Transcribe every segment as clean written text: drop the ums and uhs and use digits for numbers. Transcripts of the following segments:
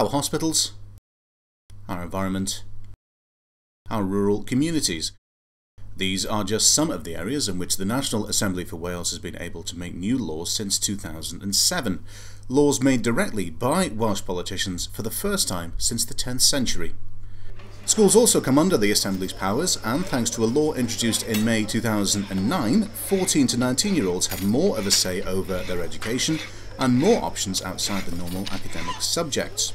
our hospitals, our environment, our rural communities. These are just some of the areas in which the National Assembly for Wales has been able to make new laws since 2007. Laws made directly by Welsh politicians for the first time since the 10th century. Schools also come under the Assembly's powers, and thanks to a law introduced in May 2009, 14 to 19-year-olds have more of a say over their education and more options outside the normal academic subjects.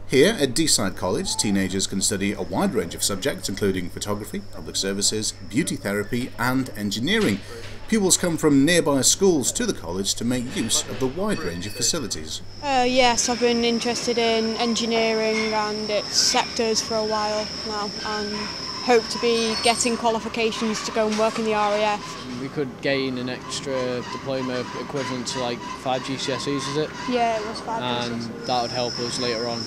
Here at Deeside College, teenagers can study a wide range of subjects including photography, public services, beauty therapy and engineering. Pupils come from nearby schools to the college to make use of the wide range of facilities. Yes, I've been interested in engineering and its sectors for a while now, and hope to be getting qualifications to go and work in the RAF. We could gain an extra diploma equivalent to like 5 GCSEs, is it? Yeah, it was 5 and GCSEs. And that would help us later on.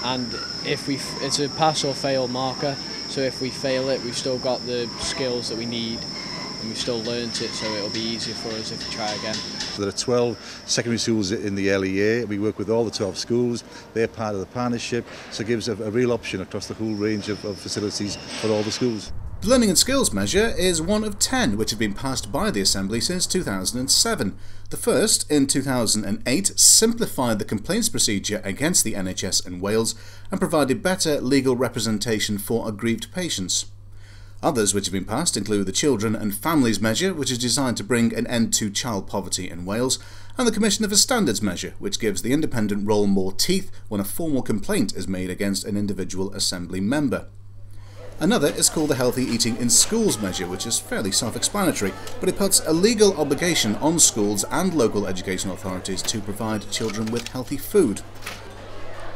And it's a pass or fail marker, so if we fail it, we've still got the skills that we need, and we've still learnt it, so it'll be easier for us if we try again. There are 12 secondary schools in the early year. We work with all the 12 schools. They're part of the partnership, so it gives a real option across the whole range of facilities for all the schools. The Learning and Skills measure is one of 10 which have been passed by the Assembly since 2007. The first, in 2008, simplified the complaints procedure against the NHS in Wales and provided better legal representation for aggrieved patients. Others which have been passed include the Children and Families measure, which is designed to bring an end to child poverty in Wales, and the Commissioner for Standards measure, which gives the independent role more teeth when a formal complaint is made against an individual Assembly member. Another is called the Healthy Eating in Schools measure, which is fairly self-explanatory, but it puts a legal obligation on schools and local education authorities to provide children with healthy food.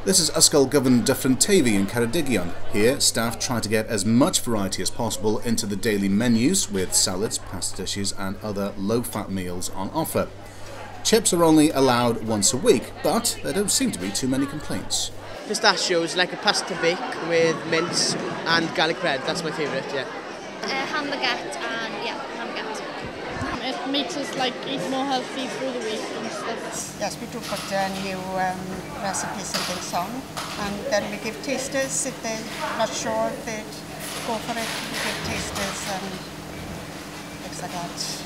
This is Ysgol Gyfun Dyffryn Teifi in Ceredigion. Here, staff try to get as much variety as possible into the daily menus, with salads, pasta dishes and other low-fat meals on offer. Chips are only allowed once a week, but there don't seem to be too many complaints. Pistachios, like a pasta bake with mince and garlic bread. That's my favourite, yeah. Ham baguette and ham baguette. It makes us eat more healthy through the week and stuff. Yes, we do put new recipes and things on, and then we give tasters if they're not sure if they'd go for it. We give tasters and things like that.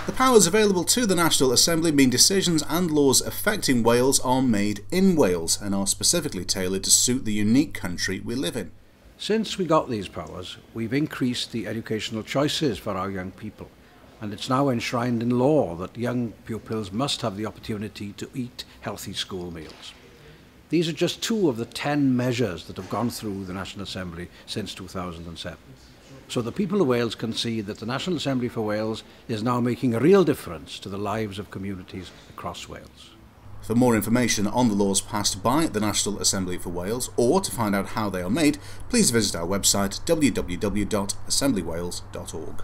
The powers available to the National Assembly mean decisions and laws affecting Wales are made in Wales and are specifically tailored to suit the unique country we live in. Since we got these powers, we've increased the educational choices for our young people, and it's now enshrined in law that young pupils must have the opportunity to eat healthy school meals. These are just 2 of the 10 measures that have gone through the National Assembly since 2007. So the people of Wales can see that the National Assembly for Wales is now making a real difference to the lives of communities across Wales. For more information on the laws passed by the National Assembly for Wales, or to find out how they are made, please visit our website www.assemblywales.org.